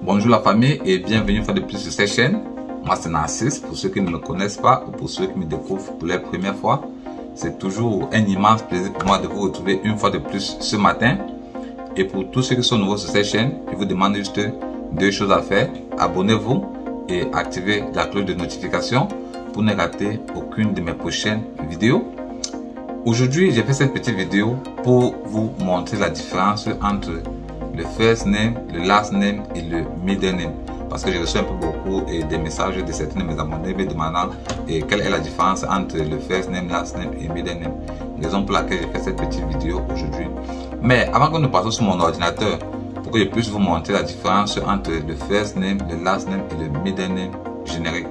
Bonjour la famille et bienvenue une fois de plus sur cette chaîne. Moi c'est Narcisse, pour ceux qui ne me connaissent pas ou pour ceux qui me découvrent pour la première fois. C'est toujours un immense plaisir pour moi de vous retrouver une fois de plus ce matin. Et pour tous ceux qui sont nouveaux sur cette chaîne, je vous demande juste deux choses à faire. Abonnez-vous et activez la cloche de notification pour ne rater aucune de mes prochaines vidéos. Aujourd'hui, j'ai fait cette petite vidéo pour vous montrer la différence entre le first name, le last name et le middle name. Parce que j'ai reçu un peu beaucoup des messages de certains de mes abonnés me demandant quelle est la différence entre le first name, last name et middle name. Raison pour laquelle j'ai fait cette petite vidéo aujourd'hui. Mais avant que nous passions sur mon ordinateur, pour que je puisse vous montrer la différence entre le first name, le last name et le middle name générique.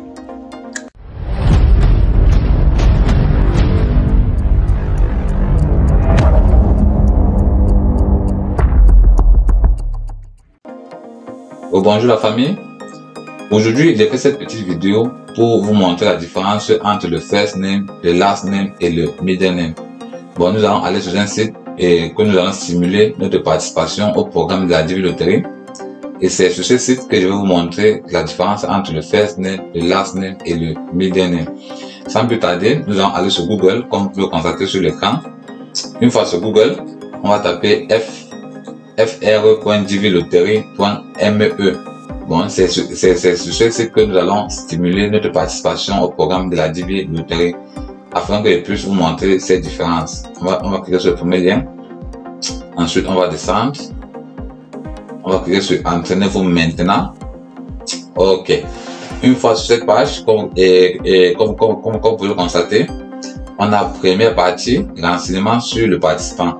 Bonjour la famille. Aujourd'hui, j'ai fait cette petite vidéo pour vous montrer la différence entre le first name, le last name et le middle name. Bon, nous allons aller sur un site et que nous allons simuler notre participation au programme de la Divi Loterie. Et c'est sur ce site que je vais vous montrer la différence entre le first name, le last name et le middle name. Sans plus tarder, nous allons aller sur Google, comme vous pouvez constater sur l'écran. Une fois sur Google, on va taper fr.diviloterie.me. Bon, c'est sur ce site que nous allons stimuler notre participation au programme de la Divi Loterie afin que je puisse vous montrer ces différences. On va cliquer sur le premier lien. Ensuite, on va descendre. On va cliquer sur Entraînez-vous maintenant. Ok. Une fois sur cette page, comme vous pouvez le constater, on a première partie, renseignement sur le participant.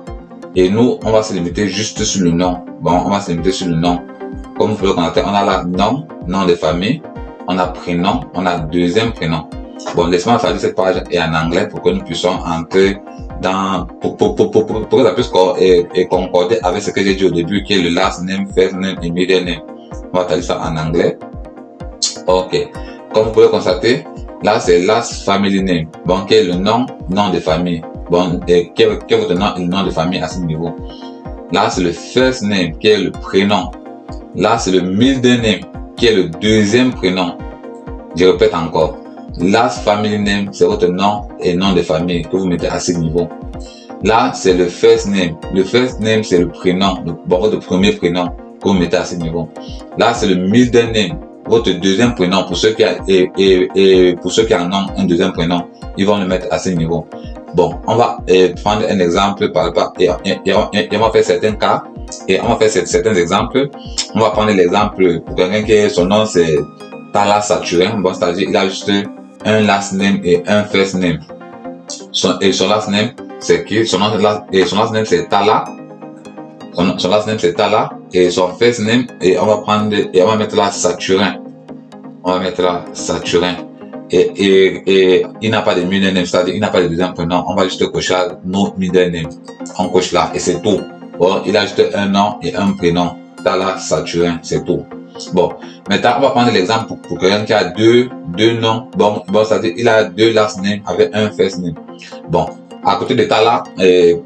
Et nous, on va se limiter juste sur le nom. Bon, on va se limiter sur le nom. Comme vous pouvez le constater, on a là nom, nom de famille, on a prénom, on a deuxième prénom. Bon, laissez-moi traduire cette page est en anglais pour que nous puissions entrer dans, pour que ça puisse concorder avec ce que j'ai dit au début, qui est le last name, first name et middle name. On va traduire ça en anglais. Ok. Comme vous pouvez le constater, là c'est last family name. Bon, qui est le nom, nom de famille. Bon, quel est votre nom et le nom de famille à ce niveau. Là, c'est le first name, qui est le prénom. Là, c'est le middle name, qui est le deuxième prénom. Je répète encore. Last family name, c'est votre nom et nom de famille que vous mettez à ce niveau. Là, c'est le first name. Le first name, c'est le prénom, votre premier prénom que vous mettez à ce niveau. Là, c'est le middle name, votre deuxième prénom. Pour ceux qui en ont un deuxième prénom, ils vont le mettre à ce niveau. Bon, on va prendre un exemple et on va faire certains cas et on va faire certains exemples. On va prendre l'exemple pour quelqu'un qui son nom c'est Tala Saturin. Bon, c'est-à-dire il a juste un last name et un first name. Son last name c'est qui? Son last name c'est Tala. Son last name c'est Tala et son first name et on va prendre et on va mettre là Saturin. On va mettre là Saturin. Et il n'a pas de middle name, c'est-à-dire il n'a pas de deuxième prénom. On va juste cocher no middle name. On coche là et c'est tout. Bon, il a juste un nom et un prénom. Tala Saturin, c'est tout. Bon, maintenant on va prendre l'exemple pour quelqu'un qui a deux noms. Bon, c'est-à-dire il a deux last name avec un first name. Bon, à côté de Tala,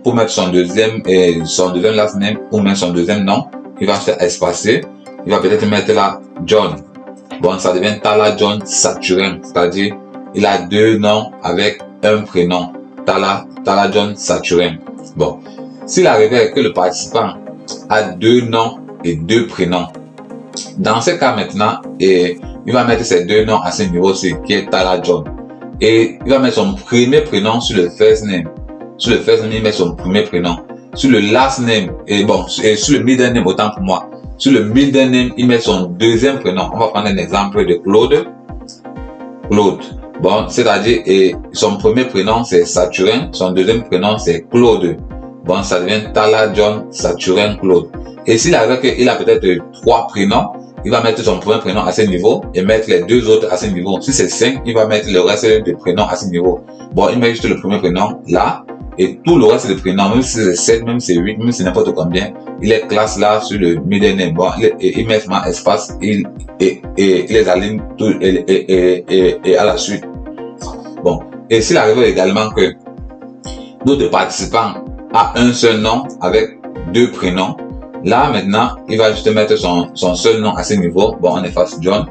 pour mettre son deuxième last name ou mettre son deuxième nom, il va se espacer. Il va peut-être mettre là John. Bon, ça devient Tala John Saturin, c'est-à-dire il a deux noms avec un prénom. Tala John Saturin. Bon, s'il arrivait que le participant a deux noms et deux prénoms, dans ce cas maintenant, il va mettre ces deux noms à ce niveau-ci, qui est Tala John. Et il va mettre son premier prénom sur le first name. Sur le first name, il met son premier prénom. Sur le last name, et sur le middle name, autant pour moi. Sur le middle name, il met son deuxième prénom. On va prendre un exemple de Claude. Claude. Bon, c'est-à-dire, son premier prénom, c'est Saturin. Son deuxième prénom, c'est Claude. Bon, ça devient Tala John Saturin Claude. Et s'il arrive qu'il a peut-être trois prénoms, il va mettre son premier prénom à ce niveau et mettre les deux autres à ce niveau. Si c'est 5, il va mettre le reste des prénoms à ce niveau. Bon, il met juste le premier prénom là. Et tout le reste des prénoms, même si c'est 7, même si c'est 8, même si c'est n'importe combien, il est classe là sur le middle name. Bon, il met vraiment espace, il les aligne tout et à la suite. Bon, et s'il arrive également que d'autres participants a un seul nom avec deux prénoms, Là, maintenant, il va juste mettre son seul nom à ce niveau. Bon, on efface John.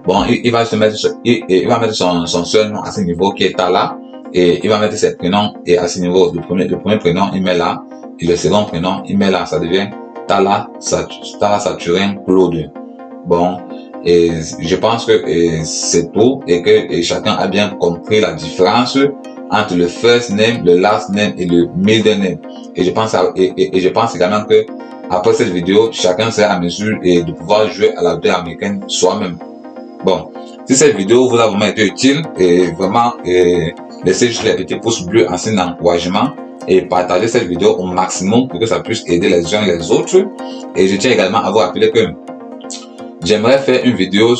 Bon, il va juste mettre, il va mettre son seul nom à ce niveau qui est Tala. Et il va mettre ses prénoms et à ce niveau, le premier prénom, il met là. Et le second prénom, il met là. Ça devient Tala Saturin Claude. Bon, et je pense que c'est tout et que chacun a bien compris la différence entre le first name, le last name et le middle name. Et je pense également que après cette vidéo, chacun sera à mesure de pouvoir jouer à la loterie américaine soi-même. Bon, si cette vidéo vous a vraiment été utile, vraiment, laissez juste les petits pouces bleus en signe d'encouragement et partagez cette vidéo au maximum pour que ça puisse aider les uns et les autres. Et je tiens également à vous rappeler que j'aimerais faire une vidéo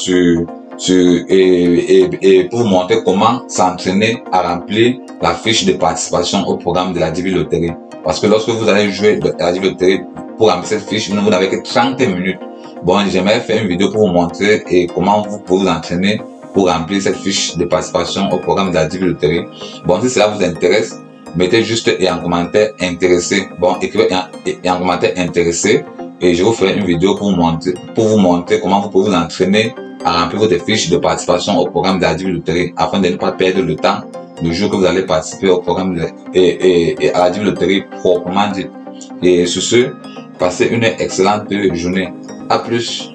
pour vous montrer comment s'entraîner à remplir la fiche de participation au programme de la Divi Loterie. Parce que lorsque vous allez jouer à la Divi Loterie, pour remplir cette fiche, vous n'avez que 30 minutes. Bon, j'aimerais faire une vidéo pour vous montrer comment vous pouvez vous entraîner pour remplir cette fiche de participation au programme de la Divi Loterie. Bon, si cela vous intéresse, mettez juste en commentaire intéressé. Bon, écrivez en commentaire intéressé et je vous ferai une vidéo pour vous montrer comment vous pouvez vous entraîner à remplir votre fiche de participation au programme de la Divi Loterie afin de ne pas perdre le temps le jour que vous allez participer au programme et à la Divi Loterie proprement dit. Et sur ce, passez une excellente journée. À plus.